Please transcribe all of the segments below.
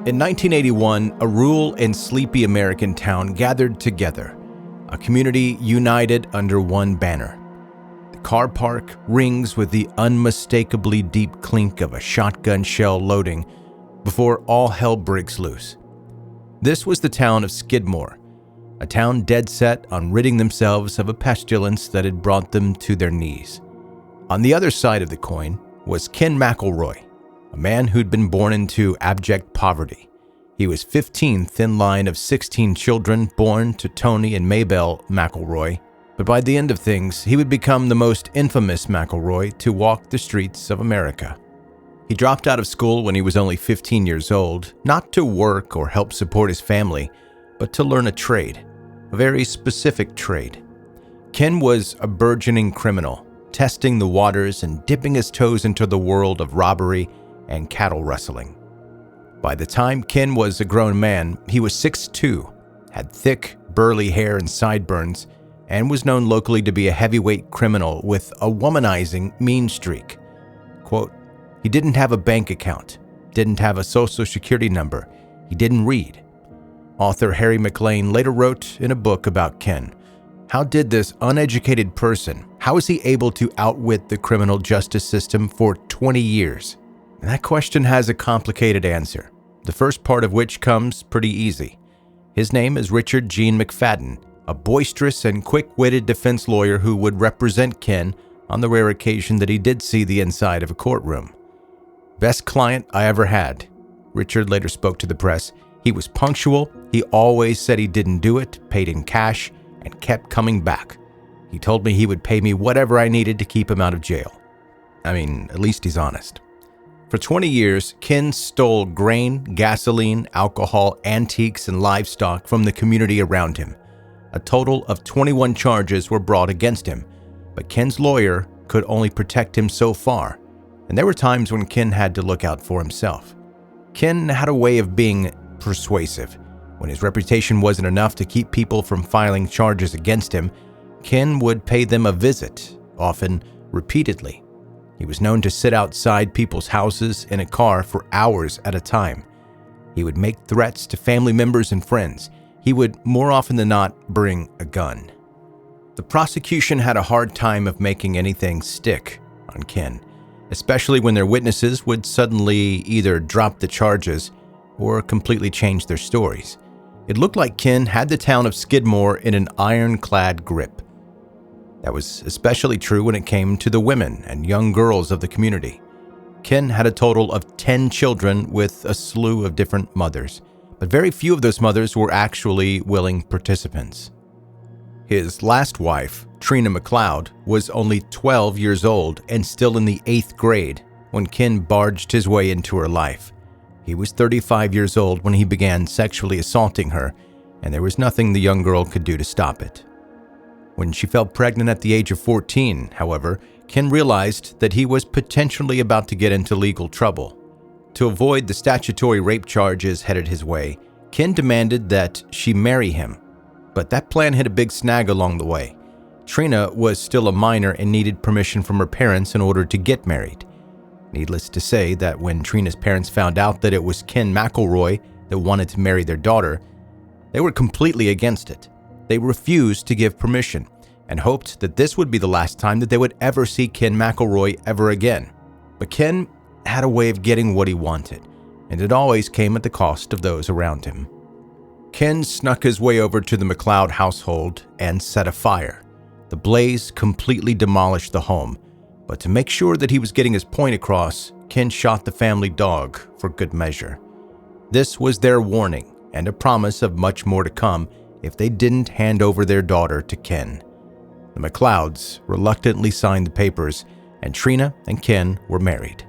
In 1981, a rural and sleepy American town gathered together, a community united under one banner. The car park rings with the unmistakably deep clink of a shotgun shell loading before all hell breaks loose. This was the town of Skidmore, a town dead set on ridding themselves of a pestilence that had brought them to their knees. On the other side of the coin was Ken McElroy, a man who'd been born into abject poverty. He was 15th in line of 16 children born to Tony and Maybelle McElroy, but by the end of things, he would become the most infamous McElroy to walk the streets of America. He dropped out of school when he was only 15 years old, not to work or help support his family, but to learn a trade, a very specific trade. Ken was a burgeoning criminal, testing the waters and dipping his toes into the world of robbery and cattle rustling. By the time Ken was a grown man, he was 6'2", had thick, burly hair and sideburns, and was known locally to be a heavyweight criminal with a womanizing mean streak. Quote, he didn't have a bank account, didn't have a social security number, he didn't read. Author Harry McLean later wrote in a book about Ken, how did this uneducated person, how is he able to outwit the criminal justice system for 20 years? And that question has a complicated answer, the first part of which comes pretty easy. His name is Richard Gene McFadden, a boisterous and quick-witted defense lawyer who would represent Ken on the rare occasion that he did see the inside of a courtroom. Best client I ever had, Richard later spoke to the press. He was punctual, he always said he didn't do it, paid in cash, and kept coming back. He told me he would pay me whatever I needed to keep him out of jail. I mean, at least he's honest. For 20 years, Ken stole grain, gasoline, alcohol, antiques, and livestock from the community around him. A total of 21 charges were brought against him, but Ken's lawyer could only protect him so far, and there were times when Ken had to look out for himself. Ken had a way of being persuasive. When his reputation wasn't enough to keep people from filing charges against him, Ken would pay them a visit, often repeatedly. He was known to sit outside people's houses in a car for hours at a time. He would make threats to family members and friends. He would, more often than not, bring a gun. The prosecution had a hard time of making anything stick on Ken, especially when their witnesses would suddenly either drop the charges or completely change their stories. It looked like Ken had the town of Skidmore in an ironclad grip. That was especially true when it came to the women and young girls of the community. Ken had a total of 10 children with a slew of different mothers, but very few of those mothers were actually willing participants. His last wife, Trina McLeod, was only 12 years old and still in the 8th grade when Ken barged his way into her life. He was 35 years old when he began sexually assaulting her, and there was nothing the young girl could do to stop it. When she fell pregnant at the age of 14, however, Ken realized that he was potentially about to get into legal trouble. To avoid the statutory rape charges headed his way, Ken demanded that she marry him. But that plan hit a big snag along the way. Trina was still a minor and needed permission from her parents in order to get married. Needless to say that when Trina's parents found out that it was Ken McElroy that wanted to marry their daughter, they were completely against it. They refused to give permission and hoped that this would be the last time that they would ever see Ken McElroy ever again. But Ken had a way of getting what he wanted, and it always came at the cost of those around him. Ken snuck his way over to the McLeod household and set a fire. The blaze completely demolished the home, but to make sure that he was getting his point across, Ken shot the family dog for good measure. This was their warning and a promise of much more to come if they didn't hand over their daughter to Ken. The McLeods reluctantly signed the papers, and Trina and Ken were married.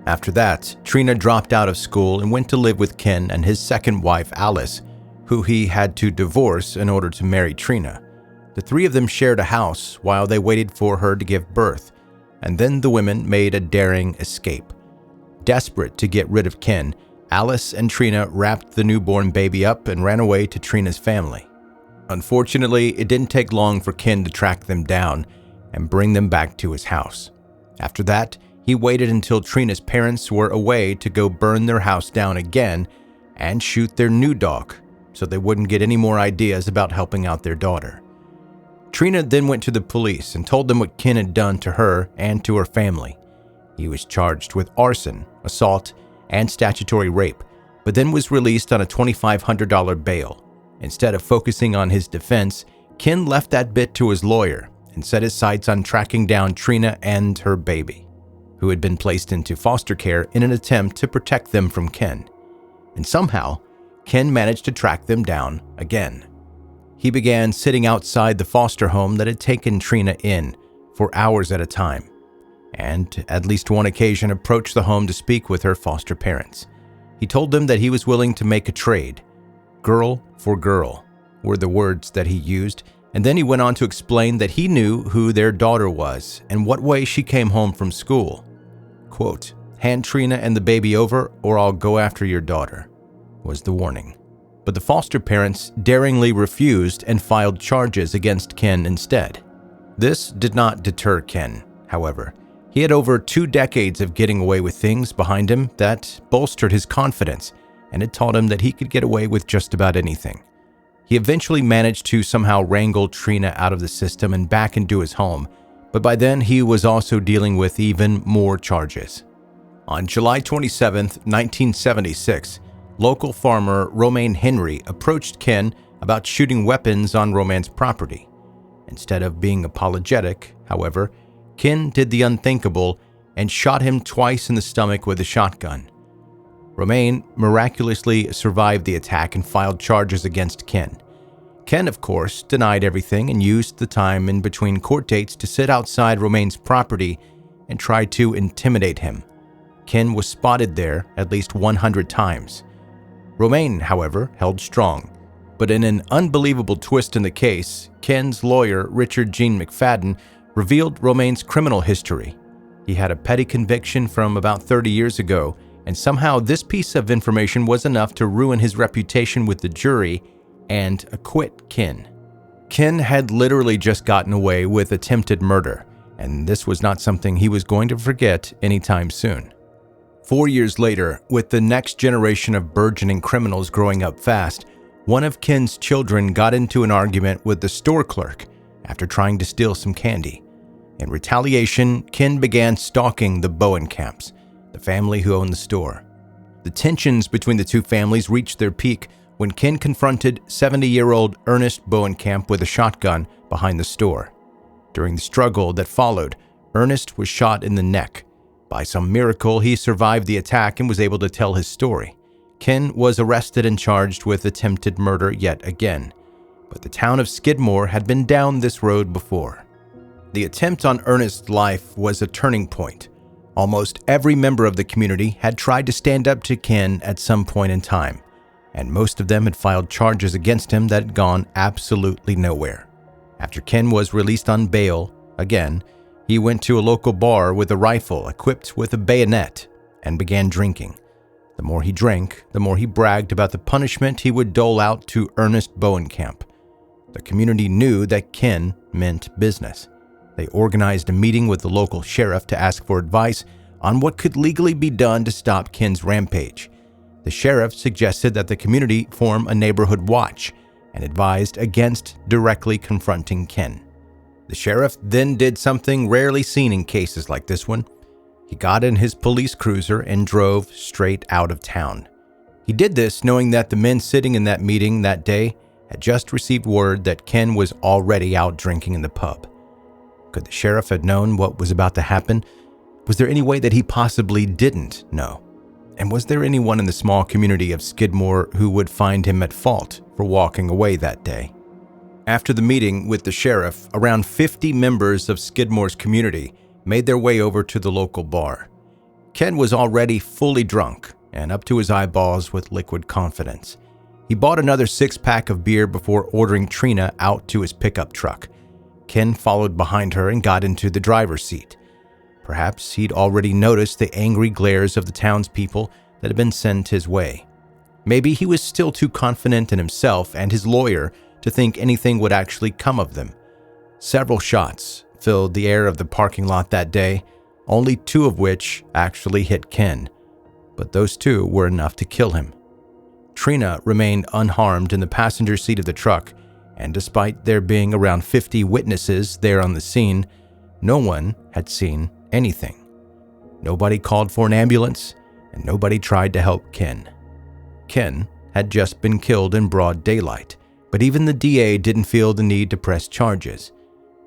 After that, Trina dropped out of school and went to live with Ken and his second wife, Alice, who he had to divorce in order to marry Trina. The three of them shared a house while they waited for her to give birth, and then the women made a daring escape. Desperate to get rid of Ken, Alice and Trina wrapped the newborn baby up and ran away to Trina's family. Unfortunately, it didn't take long for Ken to track them down and bring them back to his house. After that, he waited until Trina's parents were away to go burn their house down again and shoot their new dog so they wouldn't get any more ideas about helping out their daughter. Trina then went to the police and told them what Ken had done to her and to her family. He was charged with arson, assault, and statutory rape, but then was released on a $2,500 bail. Instead of focusing on his defense, Ken left that bit to his lawyer and set his sights on tracking down Trina and her baby, who had been placed into foster care in an attempt to protect them from Ken. And somehow, Ken managed to track them down again. He began sitting outside the foster home that had taken Trina in for hours at a time, and at least one occasion approached the home to speak with her foster parents. He told them that he was willing to make a trade. Girl for girl were the words that he used, and then he went on to explain that he knew who their daughter was and what way she came home from school. Quote, "Hand Trina and the baby over or I'll go after your daughter," was the warning. But the foster parents daringly refused and filed charges against Ken instead. This did not deter Ken, however. He had over 2 decades of getting away with things behind him that bolstered his confidence, and it taught him that he could get away with just about anything. He eventually managed to somehow wrangle Trina out of the system and back into his home, but by then he was also dealing with even more charges. On July 27, 1976, local farmer Romaine Henry approached Ken about shooting weapons on Romaine's property. Instead of being apologetic, however, Ken did the unthinkable and shot him twice in the stomach with a shotgun. Romaine miraculously survived the attack and filed charges against Ken. Ken, of course, denied everything and used the time in between court dates to sit outside Romaine's property and try to intimidate him. Ken was spotted there at least 100 times. Romaine, however, held strong. But in an unbelievable twist in the case, Ken's lawyer, Richard Gene McFadden, revealed Romaine's criminal history. He had a petty conviction from about 30 years ago, and somehow this piece of information was enough to ruin his reputation with the jury and acquit Ken. Ken had literally just gotten away with attempted murder, and this was not something he was going to forget anytime soon. 4 years later, with the next generation of burgeoning criminals growing up fast, one of Ken's children got into an argument with the store clerk after trying to steal some candy. In retaliation, Ken began stalking the Bowenkamps, the family who owned the store. The tensions between the two families reached their peak when Ken confronted 70-year-old Ernest Bowenkamp with a shotgun behind the store. During the struggle that followed, Ernest was shot in the neck. By some miracle, he survived the attack and was able to tell his story. Ken was arrested and charged with attempted murder yet again. But the town of Skidmore had been down this road before. The attempt on Ernest's life was a turning point. Almost every member of the community had tried to stand up to Ken at some point in time, and most of them had filed charges against him that had gone absolutely nowhere. After Ken was released on bail, again, he went to a local bar with a rifle equipped with a bayonet and began drinking. The more he drank, the more he bragged about the punishment he would dole out to Ernest Bowenkamp. The community knew that Ken meant business. They organized a meeting with the local sheriff to ask for advice on what could legally be done to stop Ken's rampage. The sheriff suggested that the community form a neighborhood watch and advised against directly confronting Ken. The sheriff then did something rarely seen in cases like this one. He got in his police cruiser and drove straight out of town. He did this knowing that the men sitting in that meeting that day had just received word that Ken was already out drinking in the pub. Could the sheriff have known what was about to happen? Was there any way that he possibly didn't know? And was there anyone in the small community of Skidmore who would find him at fault for walking away that day? After the meeting with the sheriff, around 50 members of Skidmore's community made their way over to the local bar. Ken was already fully drunk and up to his eyeballs with liquid confidence. He bought another 6-pack of beer before ordering Trina out to his pickup truck. Ken followed behind her and got into the driver's seat. Perhaps he'd already noticed the angry glares of the townspeople that had been sent his way. Maybe he was still too confident in himself and his lawyer to think anything would actually come of them. Several shots filled the air of the parking lot that day, only 2 of which actually hit Ken. But those 2 were enough to kill him. Trina remained unharmed in the passenger seat of the truck, and despite there being around 50 witnesses there on the scene, no one had seen anything. Nobody called for an ambulance, and nobody tried to help Ken. Ken had just been killed in broad daylight, but even the DA didn't feel the need to press charges.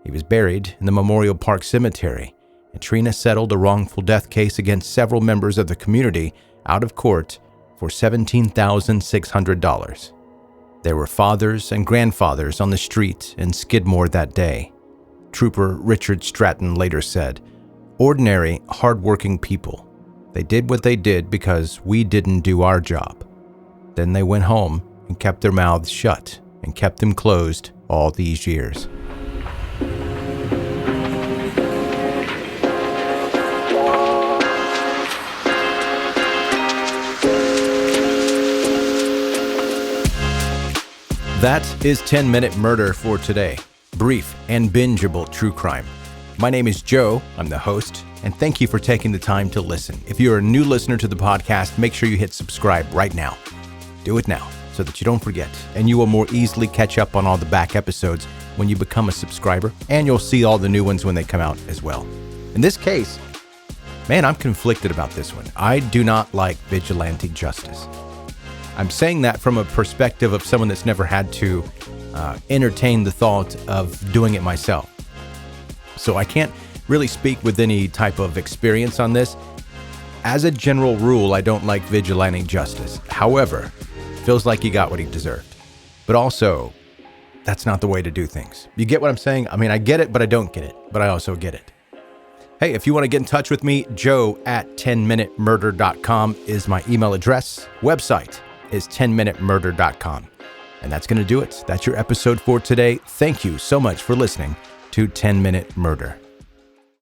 He was buried in the Memorial Park Cemetery, and Trina settled a wrongful death case against several members of the community out of court for $17,600. There were fathers and grandfathers on the street in Skidmore that day. Trooper Richard Stratton later said, "Ordinary, hardworking people. They did what they did because we didn't do our job. Then they went home and kept their mouths shut and kept them closed all these years." That is 10-Minute Murder for today. Brief and bingeable true crime. My name is Joe, I'm the host, and thank you for taking the time to listen. If you're a new listener to the podcast, make sure you hit subscribe right now. Do it now so that you don't forget, and you will more easily catch up on all the back episodes when you become a subscriber, and you'll see all the new ones when they come out as well. In this case, man, I'm conflicted about this one. I do not like vigilante justice. I'm saying that from a perspective of someone that's never had to entertain the thought of doing it myself. So I can't really speak with any type of experience on this. As a general rule, I don't like vigilante justice. However, it feels like he got what he deserved. But also, that's not the way to do things. You get what I'm saying? I mean, I get it, but I don't get it. But I also get it. Hey, if you want to get in touch with me, joe@10minutemurder.com is my email address. Website is 10minutemurder.com. And that's going to do it. That's your episode for today. Thank you so much for listening to 10 Minute Murder.